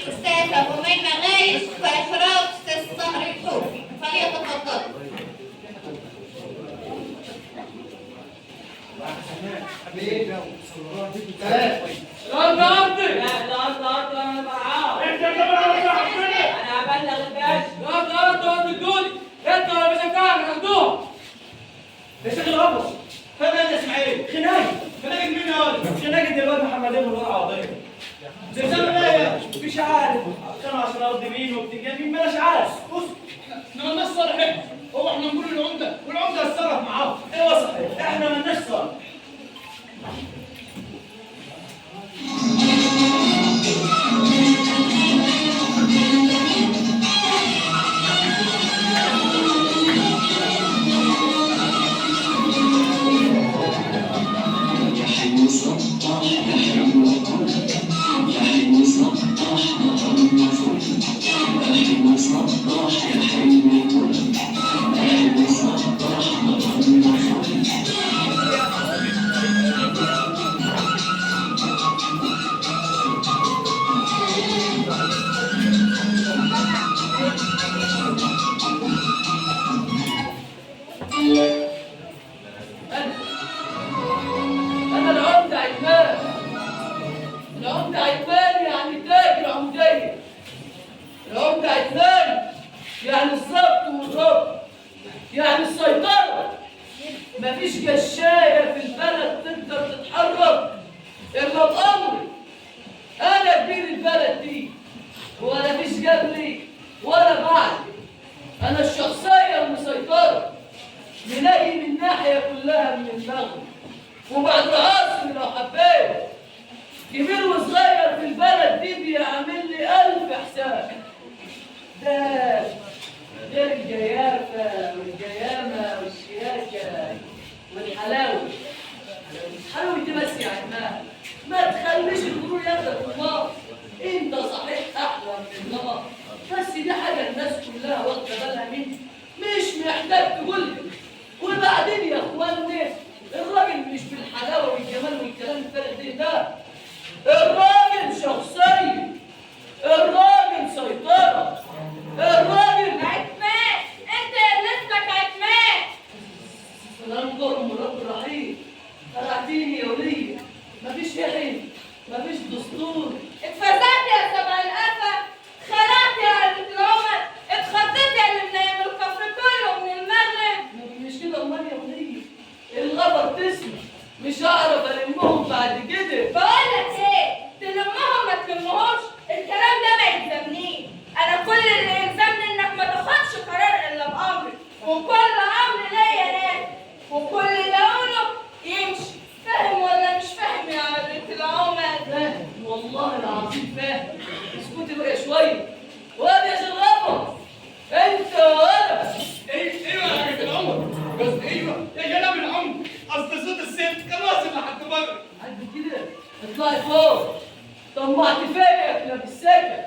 الساسة ومن مغايش وإشراف الصهر الحوفي فليتفضل. مش عارف كانوا عشان ارض مين وبتنجان مين ماناش عارف. بص احنا مالناش صالح، هو احنا نقول العمده والعمده اتصرف معاه. ايوه صحيح احنا مالناش صالح. يعني الضبط والربط، يعني السيطرة. مفيش جشاية في البلد تقدر تتحرك إلا بأمري. أنا كبير البلد دي، ولا فيش قبلي ولا بعدي. أنا الشخصية المسيطرة، منقي من الناحية كلها من المغرب وبعد راسي لو حبيت. كبير وصغير في البلد دي بيعمل لي 1000 حساب. ده غير الجيافة والجيامة والشياكة والحلاوة. الحلاوة دي بس يا عماد، ما تخليش الغرور ياخدك في النار. انت صحيح احلى من النار، بس دي حاجة الناس كلها واخدة بالها منها، مش محتاج تقول لي. وبعدين يا اخواني، الراجل مش بالحلاوة والجمال والكلام الفارغ ده، الراجل شخصية، الراجل سيطرة، الراجل عتمان، انت اللي اسمك عتمان. سلام قرم رب رحيم. فرعتيني يا ولية، مفيش يحيى، مفيش دستور. اتفزعت يا سبع القفا، خلعت يا علبة العمر، اتخضيت يا اللي منيم الكفر كله من المغرب. مش كده امال يا ولية؟ الغبر تسمع، مش هعرف المهم بعد كده. بقولك ايه، تلمهم ما تلمهمش، الكلام ده ما يلزمنيش. انا كل اللي يلزمني انك ما تاخدش قرار الا بامري، وكل امر ليا ناس، وكل اللي اقوله يمشي. فاهم ولا مش فاهم يا بنت العمر؟ فاهم والله العظيم فاهم. اسكتي بقى شوية. واد يا شغافة، انت وانا. ايوه يا حاجة العمر، بس ايوه يا جناب العمر، اصل صوت الست كان واصل لحد بره. قد كده اطلعي فوق. طمعت فيا يا كلاب السكن،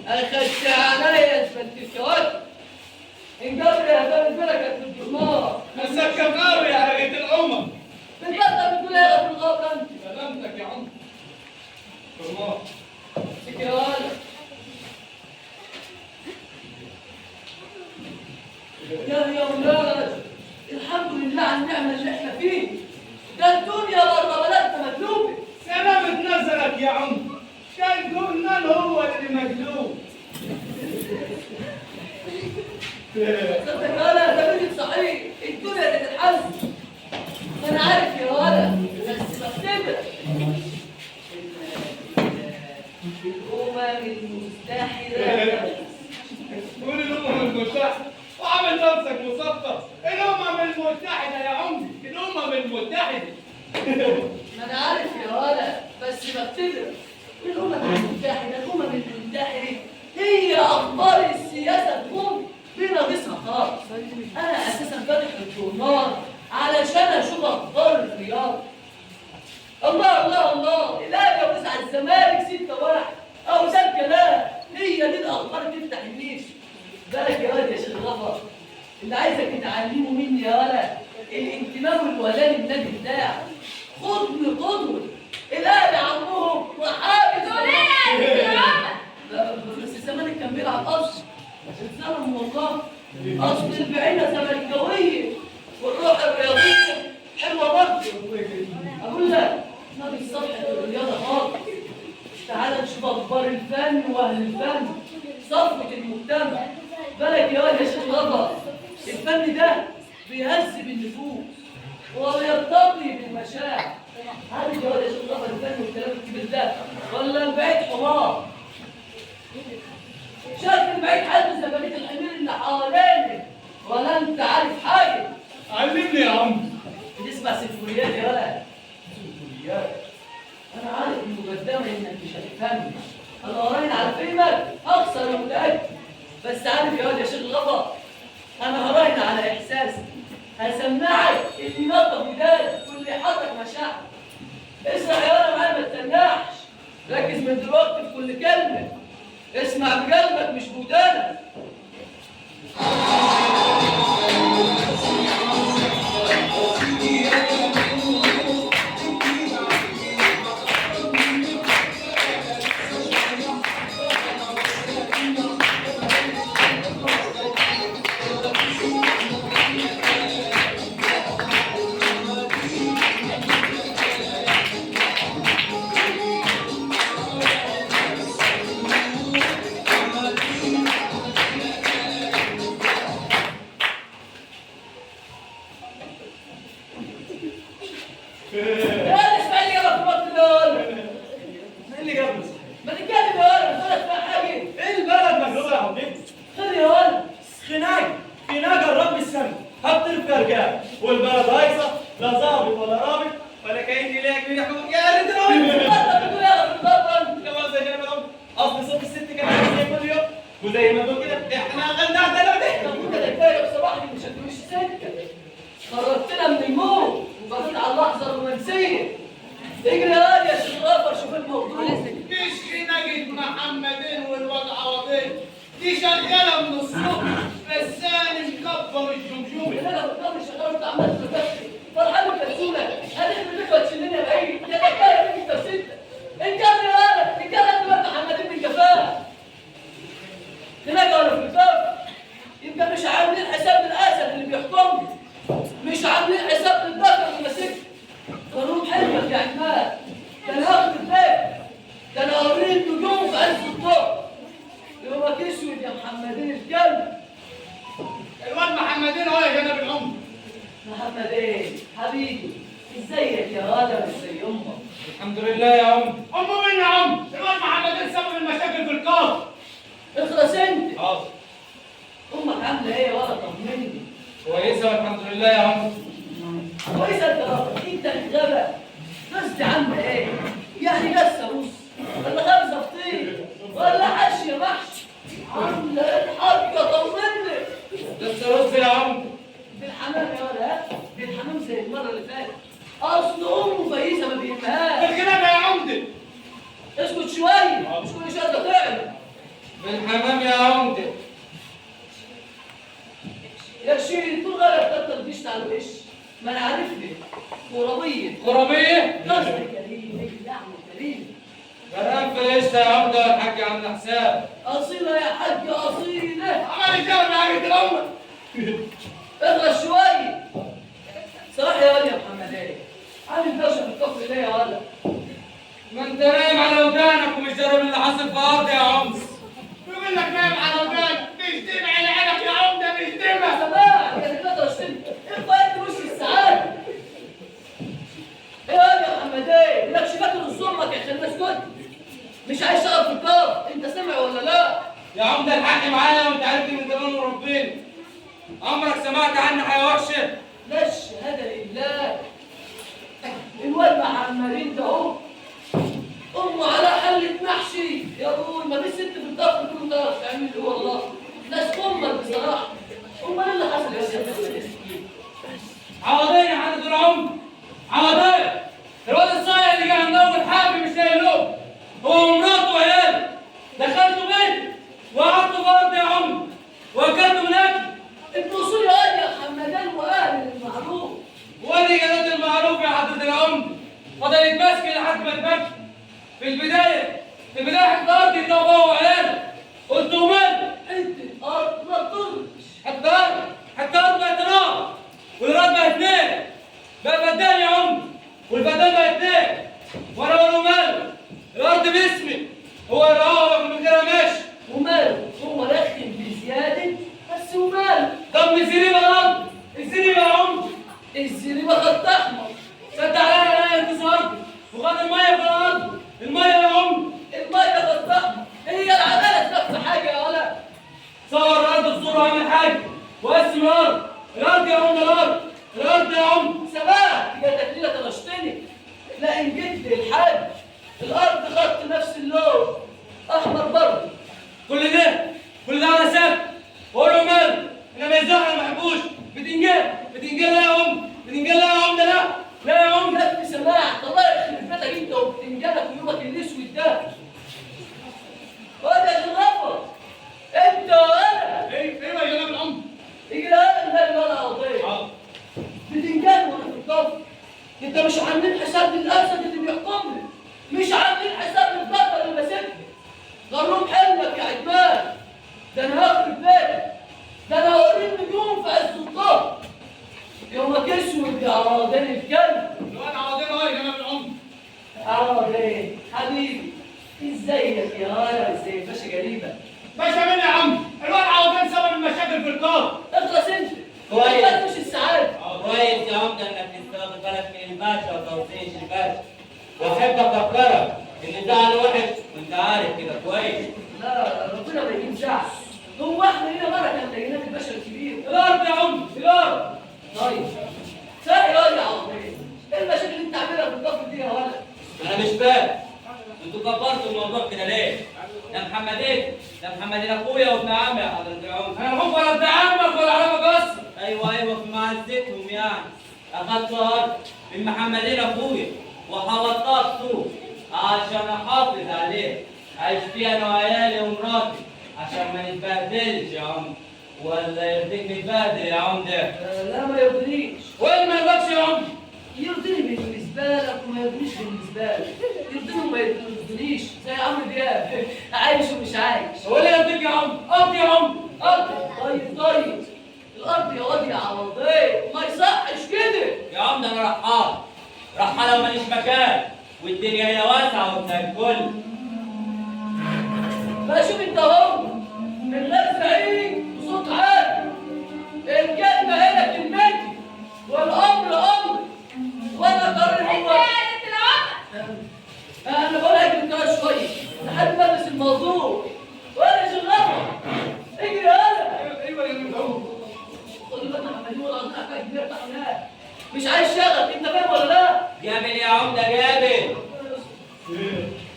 اخدت عليا اسفلت الكواكب. انجبر يا باب البركه في الجرنار. مسكن قوي يا حاجة العمر. بتبطل بتقول ايه في الغابه انت؟ سلامتك يا عمر. الله. امسك يا ولد. يا ولاد، الحمد لله على النعمه اللي احنا فيه. ده الدنيا بره بلدنا مقلوبه. سلامة نزلك يا عمر. كان قلنا هو اللي مقلوب. صدق يا ولد، ده بيت صحيح، الدنيا تتحسن. انا عارف يا ولد، بس بختبرك. الامم المتحده. قول الأمم المتحدة وعامل نفسك مثقف. الأمم المتحدة يا عمري، الأمم المتحدة. ما انا عارف يا ولد، بس بختبرك. الامم المتحده، الامم المتحده هي اخبار السياسه تكون بناقصها خالص. انا اساسا فاتح الجورنال علشان اشوف اخبار الرياض. الله الله الله، الاهلي يفوز على الزمالك 6-1 او ده الكلام. هي دي الاخبار تفتح النيش. بالك يا ولد يا شيخ غفر، اللي عايزك تتعلمه مني يا ولد الانتماء والولان للنادي بتاعك. خدني قدوه. الاهلي عمهم وحابب. تقول ايه يا بنت العمر؟ يلعب اصل الزمن والله. اصل البعيده زملكاويه والروح الرياضيه حلوه برضه. اقول لك ما بيصلح الرياضه خالص. تعال نشوف اخبار الفن واهل الفن، صفوه المجتمع. بالك يا واد يا شيخ غضب، الفن ده بيهذب النفوس ويرتقي بالمشاعر. عارف يا واد يا شيخ غضب الفن والكلام الكبير ده ولا البعيد حمار؟ شايف البعيد حد زبالين الحمير اللي حوالينا ولا انت عارف حاجه؟ علمني يا عم. بتسمع سيمفونيات يا ولد؟ سيمفونيات؟ انا عارف المقدمه انك مش هتفهمني. انا قريت على فيلمك اخسر يا متاكد. بس عارف يا واد يا شيخ غضب، انا هراهن على احساسي. هسمعك اللي ينطق ودانك واللي يحرك مشاعرك. اسمع يا ولد معايا ما تتنحش. ركز من دلوقتي في كل كلمه. اسمع بقلبك مش بودانك. والبلد هايصه لا ظابط ولا رابط ولا كاني ليك من حقوق يا ريت اصل صوت الست كان زي كل يوم وزي ما تقول كده احنا غنى دلوقتي ده كفايه بصراحه مش هتمشي سكه. خرجتنا من الموت وبقيت على اللحظه الرومانسيه. اجري يا شيخ غافر شوف الموضوع. مش خناقة محمدين والوضع عوضين، دي شغالة من الصبح بس انا مكبر الجمجمة. لا لا بتقدر شغال وانت عمال تفتش فرحان وكسولة. هتخرب بيك وتشيلني يا بعيد يا دكتور انت وستة. انت يا انت انت محمدين من كفاءة. خناقة ولا في الكفاءة؟ يبقى مش عاملين حساب للاسد اللي بيحكمني. مش عاملين حساب للذكر اللي ماسكني. قانون حلمك يا عماد. ده انا هاخد البيت. ده انا اوريك نجوم في عز الضوء. يومك اسود يا محمدين الكلب. الواد محمدين هو يا جناب العمر. محمدين حبيبي ازيك يا غادة مش زي امك؟ الحمد لله يا عم. امه مين يا عم؟ الواد محمدين سبب المشاكل في القاضي. اخلص انت. حاضر. امك عامله ايه يا ولد طمني؟ كويسه والحمد لله يا عم. كويسه انت الغبى. قصدي عامله ايه؟ يعني جسه رز ولا خبزه فطير ولا حشيه محشي؟ عامله ايه الحاجه طمني؟ لسه رز يا عم. بالحمام يا ولد بالحمام زي المره اللي فاتت. اصل امه فايزه ما بيهمهاش. الخناقة يا عمدة. اسكت شويه مش كل شويه تطعم. بالحمام يا عمدة. يا شيخ طول غيرك تفضل تشتغل على الوش. ما انا عارفني كروبيه. كرامية؟ قصدي كريم يعني كريم. كلام في قشطة يا عمدة والحاج عم حساب. اصيله يا حاج اصيله. عمل الجو معاك الامة. اغلى شويه. صح يا ولد يا محمدين. عامل دوشه في الكفر ليه يا ولد؟ ما انت نايم على ودانك ومش داري اللي حاصل في ارضي يا عمس. بيقول لك نايم على ودانك، مش دمع لعينك يا عمدة مش دمع. سماع كانت تقدر تشتري. ارفع انت وش السعاده. ايه يا محمدين؟ مالكش فاكر الظلمك يا اخي الناس كنت. مش عايز اشتغل في الكفر، انت سامع ولا لا؟ يا عمدة الحق معايا وانت عارفني من زمان وربنا. عمرك سمعت عني حاجة وحشة؟ لا الشهاده لله. الواد محمدين ده اهو امه على حله محشي يا ابوي. ما في ست في الكفر كله تعرف تعمل ايه والله. ناس امك بصراحه. امال ايه اللي حصل يا سيدي؟ عوضين يا حاج طول عمري. عوضين. الواد الصايع اللي جه عند اول حاجة مش لاقي له. هو ومراته وعياله. دخلته بيتي وقعدت في ارضي يا عمري واكلته من اكل. ابن اصول يا واد يا حمدان واهل المعروف. وادي جلاد المعروف يا حضرة العمدة. فضل يتمسك لحد ما اتبكى. في البداية حتى ارضي ده هو وعياله. قلت ومال هو يرعاه وياكل من غيرها ماشي. وماله هو رخم بزياده بس وماله. طب من الزريبه الارض، الزريبه يا عمده. الزريبه خط احمر. صدق عليا انا انت صارت وخد الميه في الارض، الميه يا عمده. الميه خط احمر هي العداله في حاجه يا ولد. صور الارض بصوره واعمل حاجه وقسم الارض، الارض يا عمده، الارض، الارض يا عمده. سمعت جاتك ليله طرشتني. لا ان جيت للحاج الارض خط نفس اللون احمر برضه. كل ده انا ساكت واقول له ماله، انا ما يزعل، انا ما بحبوش. بتنجان لا يا عمده، بتنجان لا يا عمده، لا يا عمده. يا ابني سماعت الله يخرب بيتك انت وبتنجانك ويومك الاسود ده. واد يا شرفه انت وانا ايوه يا جناب العمده. يجي لها المال ولا قضيه. حاضر. بتنجان وانا في الضبط. انت مش عاملين حساب للاسد اللي بيحكمني، مش عاملين حساب للبطل اللي ماسكني. غرهم حلمك يا عدمان. ده انا هخرب بيتك، ده انا هوريك نجوم في عز الظهر. يومك اسود يا عوضين الكلب. لو انا عوضين اهو يا جناب العمده. عوضين حبيبي ازيك يا هلا ازيك باشا قريبه. باشا مين يا عم؟ الواد عوضين سبب المشاكل في القار. اخلص انت كويس. ما مش السعاده. كويس يا عمده انك تستخدم بالك من الباشا وتوصيش الباشا، واحب افكرك ان زعل وحش وانت عارف كده كويس. لا ربنا ما يجيب زعل. هو احنا هنا مره كان لقيناك الباشا الكبير. الارض يا عمده، الارض. طيب ساعي يا عوضين ايه المشاكل اللي انت عاملها في الضفر دي يا ولد؟ انا مش فاهم انتوا كبرتوا الموضوع كده ليه؟ ده محمدين اخويا وابن عمي يا حضره العمده. انا الحب ولا ابن عمك ولا عرفك اصلا. ايوه في معزتهم يعني. اخدت ارض من محمدين اخويا وحوطتها بسوق عشان احافظ عليه، عايش فيها انا وعيالي ومراتي عشان ما نتبهدلش يا عمده. ولا يرضيك نتبهدل يا عمده؟ لا ما يرضينيش. وين ما يرضكش يا عمده؟ يرضيني بالنسبه لك وما يرضينيش بالنسبه لي. يرضيني وما يرضينيش زي عمرو دياب عايش ومش عايش. هو اللي يرضيك يا عمده؟ ارض يا عمده، ارض. طيب الارض يا واد يا عوضين ما يصحش كده. يا عمده انا رحاله وماليش مكان، والدنيا هنا واسعه وابن الكل. ما شوف انت اهو من غير زعيق وصوت عالي. الكلمه هنا كلمتي والامر امري وانا قرر انت هو. قالت العمر. انا بقول لك انت شويه لحد ما البس الموضوع وانا شغال. اجري يلا. ايوه يا جناب العمده. خد بالك يا محمد ولا قطع حاجه كبيره بتاع هناك. مش عايز شغل انت فاهم ولا لا؟ جابل يا عمده جابل.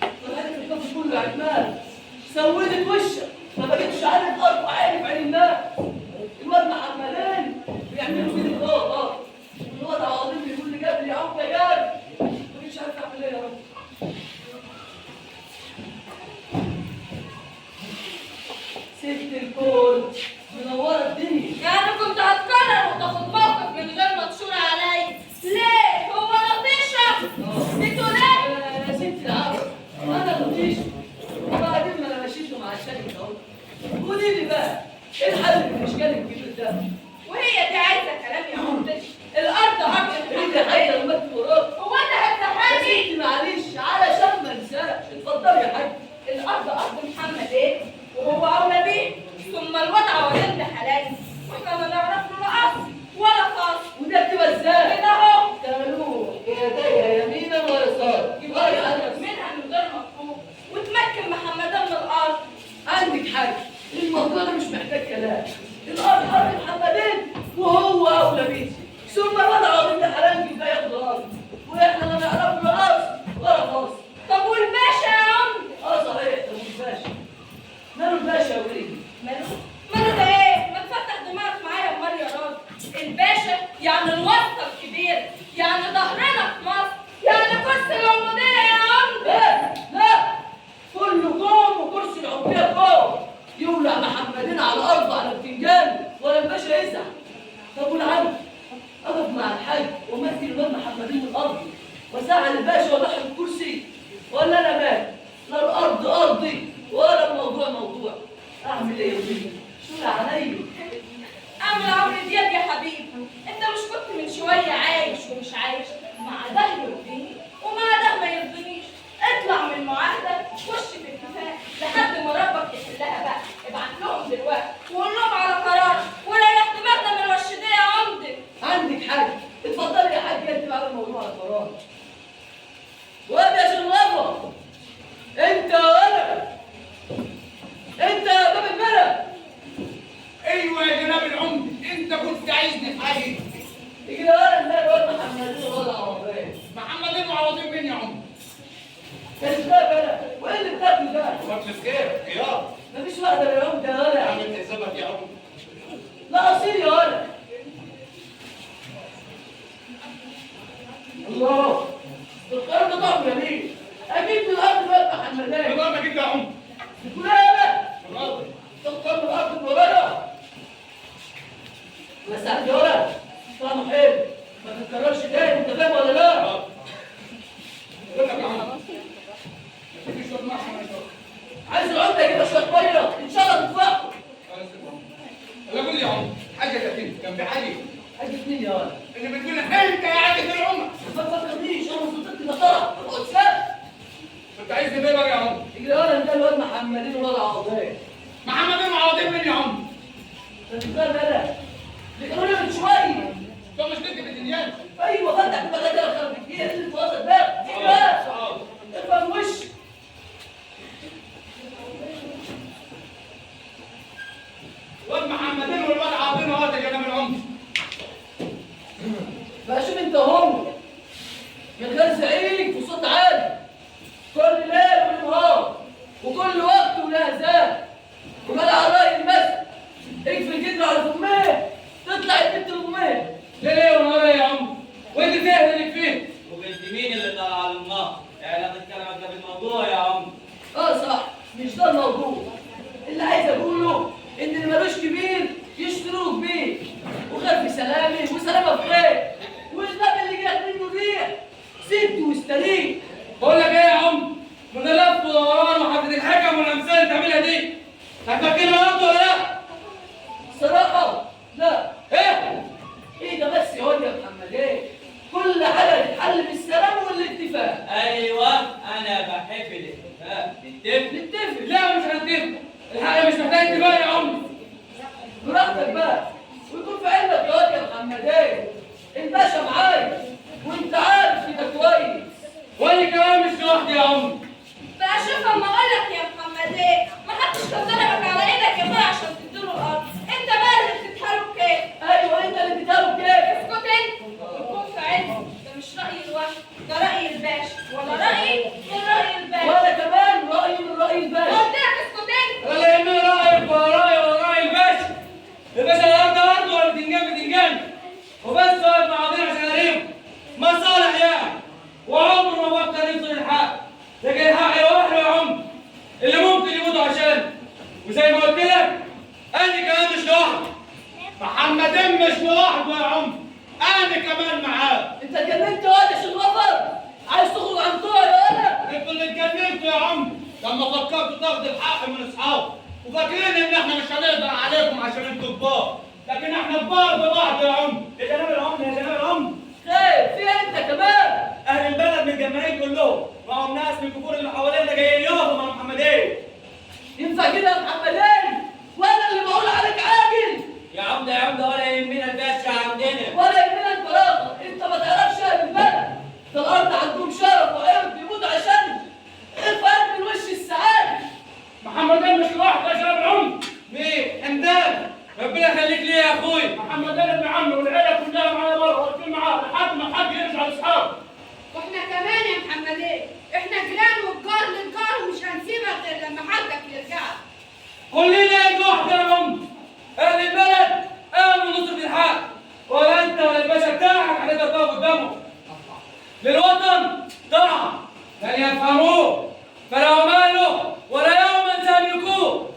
طلعت الكف كله يا عمال. سودت وشك ما بقتش عارف ارفع عيني في عين الناس. الواد محمدين بيعملوا كده اه. الواد عظيم بيقول لي جاب لي يا عم يا جاب. مش عارف اعمل ايه يا رب. ست الكل منوره الدنيا. يعني كنت هتقرر وتاخد موقف من غير ما تشور عليا. ليه؟ هو لطيشة؟ بتقول ايه؟ يا ست العرب انا لطيش وبعدين ما انا مشيت مع الشركه اهو. قولي لي بقى ايه الحل في الاشكال الكبير ده؟ وهي دي عايزة كلام يا عمدتي. الأرض أرض ايه اللي حاجه لما انت وراك؟ هو أنت يا هتزحلقني؟ ستي معلش علشان ما انساش اتفضلي يا حاج. الأرض أرض محمد إيه؟ وهو أولى بيه. ثم الوضع ولد حلالي. وإحنا ما نعرف له لا أصل ولا خاص. وده بتبقى ازاي؟ كده أهو. تعملوه يديها يمينا ويسارا. يبقى يا يخرج انس منها من غير مفهوم وتمكن محمدان من الأرض. عندك حاجه الموضوع ده مش محتاج كلام. الارض ارض محمدين وهو اولى بيه. ثم وضعوا من حلال في ياخد الارض واحنا لا نعرف له اصل ولا خاص. طب والباشا يا عم؟ صحيح. طب الباشا ماله الباشا يا وليدي؟ ماله ده إيه؟ ما تفتح دماغك معايا أمال يا راجل. الباشا يعني الواسطة الكبير، يعني ظهرنا في مصر، يعني كرسي العمودية يا عم. لا كله قوم وكرسي العمودية قوم. يولع محمدين على الارض على بتنجان ولا الباشا يزعل. طب والعم اقف مع الحاج وامثل الواد محمدين من الارض واساعد الباشا وضحي الكرسي ولا انا مالي؟ لا الارض ارضي ولا الموضوع موضوع. اعمل ايه يا وليدي؟ شو عليا؟ أعمل عمرو دياب يا حبيبي. أنت مش كنت من شوية عايش ومش عايش؟ مع ده يرضيني ومع ده ما يرضينيش. اطلع من المعاهدة خش في الكفاح. خير. خيار. مفيش واحدة بالعمدة يا ولد. عامل حسابك يا عم. لا أصيل يا ولد. الله. القرار ده طعمه جميل. أكيد من الأرض فتح المدائن. خيارك انت يا عم. بتقول إيه يا ولد؟ خيارك. تذكر من الأرض المباركة. بس عندي ولد طعمه حلو. ما تتكررش تاني، أنت فاهم ولا لا؟ خيار. اقول لك يا عم. تيجي شويه محشي ما يشرب. عايز العمدة يجيب شوية مية، إن شاء الله تتفقوا. لا قول لي يا عم، حاجه كده كان في حاجه حاجة اتنين يا ولد. اللي بتقول انت يا عادة العمر. ما تفكرنيش، أنا وصلت لطرف، ما تقعدش ساكت. كنت عايز ايه بقى يا عم؟ يجري ورا ده الواد محمدين ولا عوضين. محمدين معوضين مني يا عم. انت بتتكلم انا اللي قالوا لي من شويه. انت مش تكتب الدنيا. ايوه فتح المجال ده خرب الدنيا اللي اتوصل ده. ايه بقى؟ افهم وش. الواد محمدين والواد عوضين اهو يا جناب العمر. بقى شوف انت هم من غير زعيق وصوت عالي كل ليل ونهار وكل وقت وله زاد ومال على راي المثل اقفل الجدر على فميه تطلع البنت لامها. ليه ونهار يا عم؟ وانت فاهم اللي فيه؟ وبنت مين اللي طالعه على النار؟ اعلان كلامك ده بالموضوع يا عم. اه صح مش ده الموضوع. اللي عايز اقوله ان اللي ملوش كبير يشتروه كبير وخير في سلامه وسلامه في خير والباب اللي جاي منه ريح سد واستريح. بقول لك ايه يا عم؟ من لف ودوران وحفظ الحكم والامثال اللي بتعملها دي هتفكرني غلط ولا لا؟ صراحه لا. ايه؟ ايه ده بس يا واد يا محمد ايه؟ كل حاجه تتحل بالسلام والاتفاق. ايوه انا بحب الاتفاق. نتفق. لا مش هنتفق، الحاجه مش محتاجه اتفاق يا عم. براحتك بقى ويكون في علمك يا واد يا محمد ايه؟ الباشا معايا وانت عارف كده كويس. وانا كمان مش لوحدي يا عم. بقى شوف اما اقول لك يا محمد ايه، ما حدش كان ضربك على ايدك يا اخويا عشان تديله الارض، انت بقى اللي بتتحارب كيف؟ ايوه انت اللي بتتكلم كيف؟ اسكت انت، يكون في علمك، ده مش رايي لوحدي، ده راي الباشا، ولا رايي من راي الباشا. وانا كمان رايي من راي الباشا. قلت لك اسكت انت. ولا يهمني رايك ولا رايي ولا راي الباشا. الباشا الارض ارض ولا بتنجان بتنجان. وبس واقف مع بعضين عشان قريب مصالح يعني. وعمره ما بطل يوصل الحق. لكن الحق لوحده يا عم اللي ممكن يموتوا عشانه. وزي ما قلت لك انا كمان مش لوحدي. محمدين مش لوحده يا عم. انا كمان معاه. انت اتجننت يا واد يا شيخ غفر؟ عايز تخرج عن طوع يا ولد؟ انتوا اللي اتجننتوا يا عم لما فكرتوا تاخدوا الحق من اصحابه وفاكرين ان احنا مش هنقدر عليكم عشان انتوا كبار، لكن احنا كبار ببعض يا عم. يا جناب العم يا جناب العم، خير فيها انت كمان؟ اهل البلد متجمعين كلهم، معهم ناس من الكفور اللي حوالينا جايين يقفوا مع محمدين. ينفع كده يا محمدين؟ وانا اللي بقول عليك عاجل يا عمده ولا يهمنا الباشا عندنا. ولا يهمنا انت راغب. انت ما تعرفش اهل البلد، ده الارض عندهم شرف وعرض يموت عشان الفرد من وش السعاده. محمدين مش لوحده يا شباب العم. مين؟ حمدان ربنا يخليك لي يا اخوي. محمدين ابن عمي والعيله كلها معايا بره واقفين معاه لحد ما حد يرجع لاصحابه. واحنا كمان يا محمد ايه، احنا جيران والجار للجار ومش هنسيبك غير لما حقك يرجع. كلنا ايد واحده يا عم. اهل البلد قاموا نصرة الحق، ولا انت ولا الباشا بتاعك هتقدر تقف قدامه. للوطن طبعا لن يفهموه فلا ماله ولا يوما سيملكوه.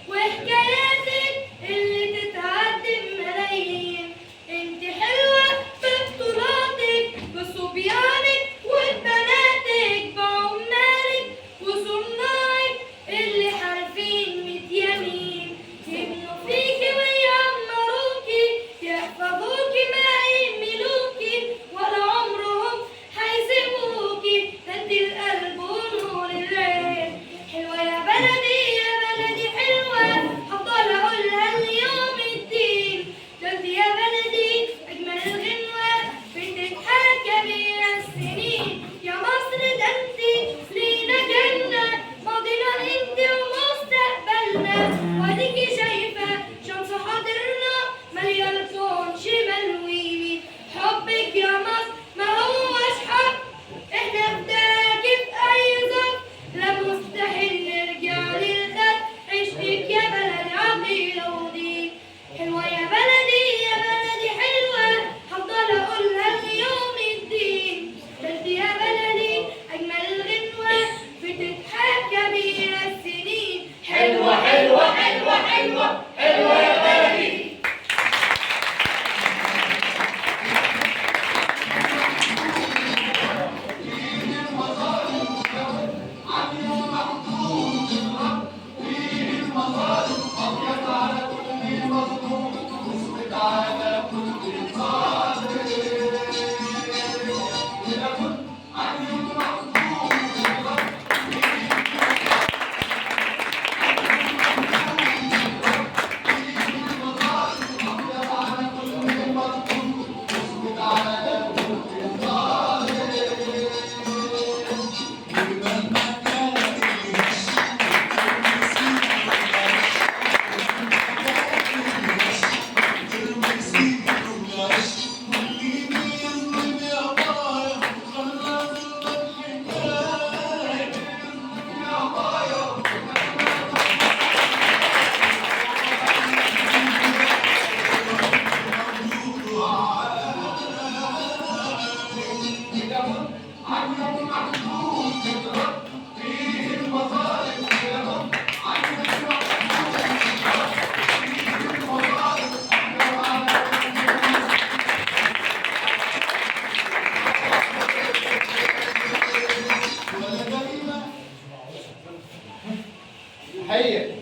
وحكاياتك اللي تتعدي بملايين، انت حلوة هيا